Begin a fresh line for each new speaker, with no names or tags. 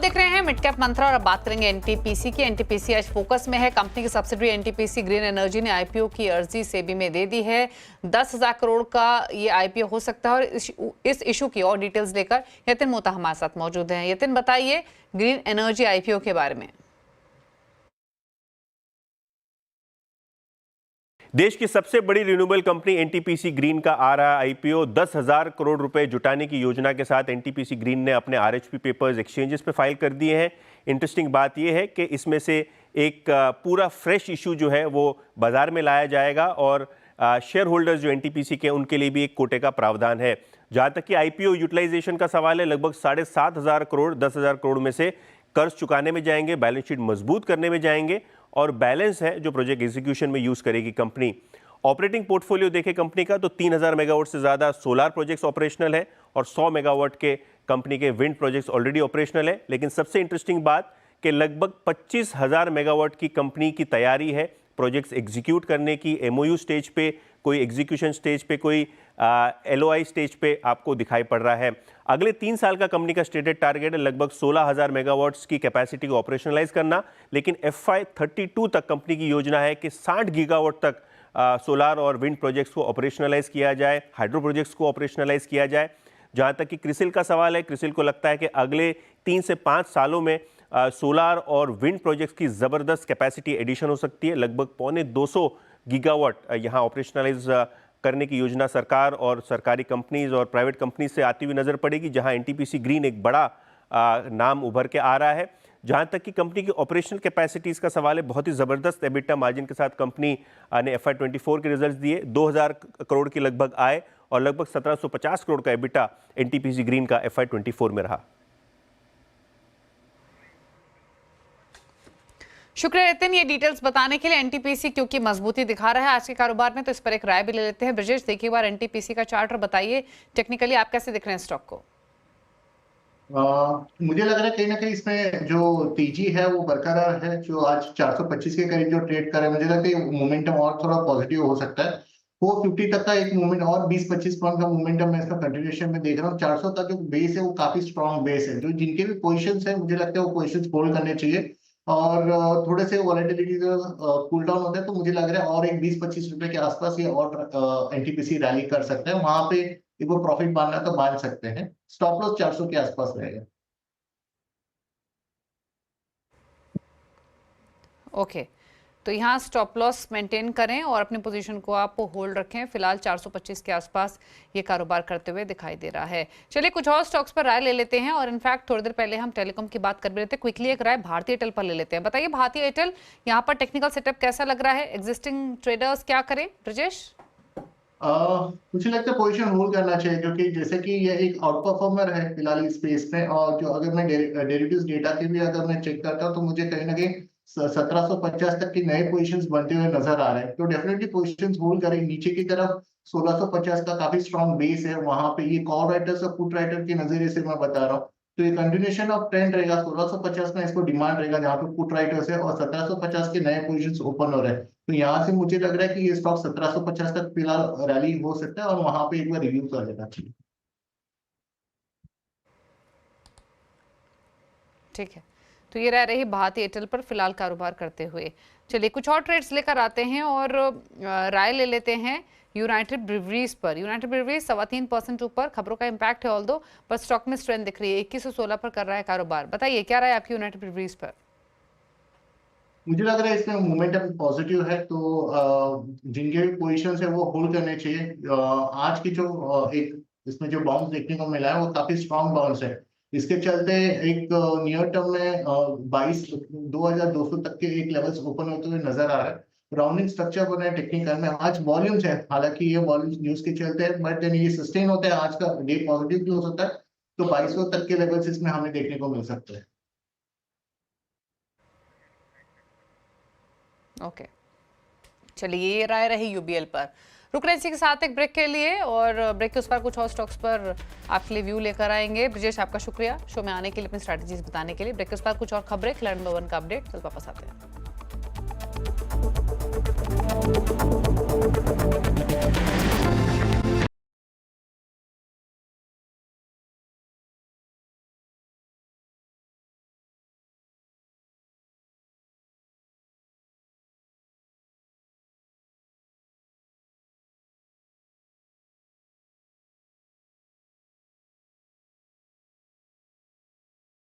देख रहे हैं मिड कैप मंत्रा और अब बात करेंगे एनटीपीसी की। एनटीपीसी आज फोकस में है। कंपनी की सब्सिडरी एनटीपीसी ग्रीन एनर्जी ने आईपीओ की अर्जी सेबी में दे दी है। 10,000 करोड़ का ये आईपीओ हो सकता है और इस इशू की और डिटेल्स लेकर यतिन मोता हमारे साथ मौजूद हैं। यतिन, बताइए ग्रीन एनर्जी आईपीओ के बारे में।
देश की सबसे बड़ी रिन्यूएबल कंपनी एनटीपीसी ग्रीन का आ रहा आईपीओ 10,000 करोड़ रुपए जुटाने की योजना के साथ एनटीपीसी ग्रीन ने अपने आरएचपी पेपर्स एक्सचेंजेस पे फाइल कर दिए हैं। इंटरेस्टिंग बात यह है कि इसमें से एक पूरा फ्रेश इशू जो है वो बाजार में लाया जाएगा और शेयर होल्डर्स जो एनटीपीसी के उनके लिए भी एक कोटे का प्रावधान है। जहां तक कि आईपीओ यूटिलाइजेशन का सवाल है, लगभग 7,500 करोड़ 10,000 करोड़ में से कर्ज चुकाने में जाएंगे, बैलेंस शीट मजबूत करने में जाएंगे और बैलेंस है जो प्रोजेक्ट एग्जीक्यूशन में यूज करेगी कंपनी। ऑपरेटिंग पोर्टफोलियो देखे कंपनी का तो 3,000 मेगावाट से ज्यादा सोलर प्रोजेक्ट्स ऑपरेशनल है और 100 मेगावाट के कंपनी के विंड प्रोजेक्ट्स ऑलरेडी ऑपरेशनल है। लेकिन सबसे इंटरेस्टिंग बात कि लगभग 25,000 मेगावाट की कंपनी की तैयारी है प्रोजेक्ट्स एग्जीक्यूट करने की। एमओयू स्टेज पे, कोई एग्जीक्यूशन स्टेज पे, कोई एलओआई स्टेज पे आपको दिखाई पड़ रहा है। अगले 3 साल का कंपनी का स्टेटेड टारगेट है लगभग 16,000 मेगावाट्स की कैपेसिटी को ऑपरेशनलाइज करना। लेकिन FY32 तक कंपनी की योजना है कि 60 गीगावाट तक सोलार और विंड प्रोजेक्ट्स को ऑपरेशनलाइज किया जाए, हाइड्रो प्रोजेक्ट्स को ऑपरेशनलाइज किया जाए। जहां तक कि क्रिसिल का सवाल है, क्रिसिल को लगता है कि अगले 3 से 5 सालों में सोलार और विंड प्रोजेक्ट्स की ज़बरदस्त कैपेसिटी एडिशन हो सकती है। लगभग 250 गीगावाट यहाँ ऑपरेशनलाइज करने की योजना सरकार और सरकारी कंपनीज और प्राइवेट कंपनीज से आती हुई नजर पड़ेगी, जहां एनटीपीसी ग्रीन एक बड़ा नाम उभर के आ रहा है। जहां तक कि कंपनी की ऑपरेशनल कैपेसिटीज का सवाल है, बहुत ही ज़बरदस्त एबिटा मार्जिन के साथ कंपनी ने FY24 के रिजल्ट्स दिए। 2,000 करोड़ की लगभग आय और लगभग 1,750 करोड़ का एबिटा एनटीपीसी ग्रीन का FY24 में रहा।
शुक्रिया यतिन ये डिटेल्स बताने के लिए। एनटीपीसी क्योंकि मजबूती दिखा रहा है आज के कारोबार में, तो इस पर एक राय भी ले लेते हैं। ब्रजेश, देखिए बार एनटीपीसी का चार्ट और बताइए टेक्निकली आप कैसे दिख रहे हैं स्टॉक को।
मुझे लग रहा है कहीं ना कहीं इसमें जो तेजी है वो बरकरार है। जो आज 425 के करीब जो ट्रेड कर रहे हैं, मुझे लगता है मोमेंटम और थोड़ा पॉजिटिव हो सकता है। 450 तक का एक मूवमेंट और 20-25 पॉइंट का मोमेंटम मैं इसका कंटिन्यूएशन में देख रहा हूँ। 400 तक जो बेस है वो काफी स्ट्रॉन्ग बेस है। जो जिनके भी पोजिशन है मुझे लगता है वो पोजिशन होल्ड करने चाहिए और थोड़े से वॉलेटिलिटी कूल डाउन होता है तो मुझे लग रहा है और एक 20-25 रुपए के आसपास ये और एनटीपीसी रैली कर सकते हैं। वहां पे एक वो प्रॉफिट बांधना तो बांध सकते हैं। स्टॉप लॉस 400 के आसपास रहेगा।
ओके, तो यहाँ स्टॉप लॉस मेंटेन करें और अपनी पोजीशन को आप होल्ड रखें। फिलहाल 425 के आसपास ये कारोबार करते हुए दिखाई दे रहा है। चलिए कुछ और स्टॉक्स पर राय ले लेते हैं और इनफैक्ट थोड़ी देर पहले हम टेलीकॉम की बात कर रहे थे। क्विकली एक राय भारती एयरटेल पर ले लेते हैं। बताइए भारती एयरटेल, यहाँ पर टेक्निकल सेटअप कैसा लग रहा है? एग्जिस्टिंग ट्रेडर्स क्या करें? ब्रजेश,
मुझे लगता है पोजीशन होल्ड करना चाहिए क्योंकि जैसे कि ये एक आउट परफॉर्मर है फिलहाल इस स्पेस में। और जो अगर मैं डेरिवेटिव्स डेटा के भी अगर मैं चेक करता हूँ तो मुझे कहीं ना कहीं 1750 तक की नए पोजीशंस बनते हुए नजर आ रहे हैं। तो डेफिनेटली पोजीशंस होल्ड करें। नीचे की तरफ 1650 का काफी स्ट्रॉन्ग बेस है, वहां पे ये कॉल राइटर्स और पुट राइटर के नजरिए से मैं बता रहा हूँ। तो ये कंटिन्यूएशन ऑफ ट्रेंड रहेगा। 1650 में इसको डिमांड रहेगा जहाँ पे पुट राइटर्स है और 1750 के नए पोजीशंस ओपन हो रहे हैं। तो यहाँ से मुझे लग रहा है कि ये स्टॉक 1750 तक फिलहाल रैली हो सकता है और वहां पे एक बार रिव्यू कर लेना चाहिए।
ठीक है, तो ये रह रही भारती एयरटेल पर फिलहाल कारोबार करते हुए। चलिए कुछ और ट्रेड्स लेकर आते हैं और राय ले लेते हैं यूनाइटेड ब्रिवरीज पर। यूनाइटेड ब्रिवरीज 3.25% ऊपर, खबरों का इंपैक्ट है ऑल दो, पर स्टॉक में स्ट्रेंथ दिख रही है। 2116 पर कर रहा है कारोबार। बताइए क्या राय आपकी यूनाइटेड ब्रिवरीज पर?
मुझे लग रहा है इसमें मोमेंटम पॉजिटिव है तो जिनके भी पोजीशंस है वो होल्ड करने चाहिए। आज की जो एक इसमें जो बाउंस देखने को मिला है वो काफी स्ट्रॉन्ग बाउंस है। इसके चलते एक नियर टर्म में 22,200 तक के एक लेवल्स ओपन होते हुए नजर आ रहा है। राउंडिंग स्ट्रक्चर बना है टेक्निकल में। आज वॉल्यूम्स है, हालांकि ये वॉल्यूम्स न्यूज के चलते हैं बट ये सस्टेन होता है। आज का डे पॉजिटिव भी हो सकता है तो 2200 तक के लेवल्स इसमें हमें देखने को मिल सकते हैं।
ओके, चलिए ये राय रही यूबीएल पर। रुक रहे इसी के साथ एक ब्रेक के लिए और ब्रेक के उस पर कुछ और स्टॉक्स पर आपके लिए व्यू लेकर आएंगे। ब्रजेश, आपका शुक्रिया शो में आने के लिए, अपनी स्ट्रैटेजीज बताने के लिए। ब्रेक के उस पर कुछ और खबरें, खिलाड़ी नंबर 1 का अपडेट, कल वापस आते हैं।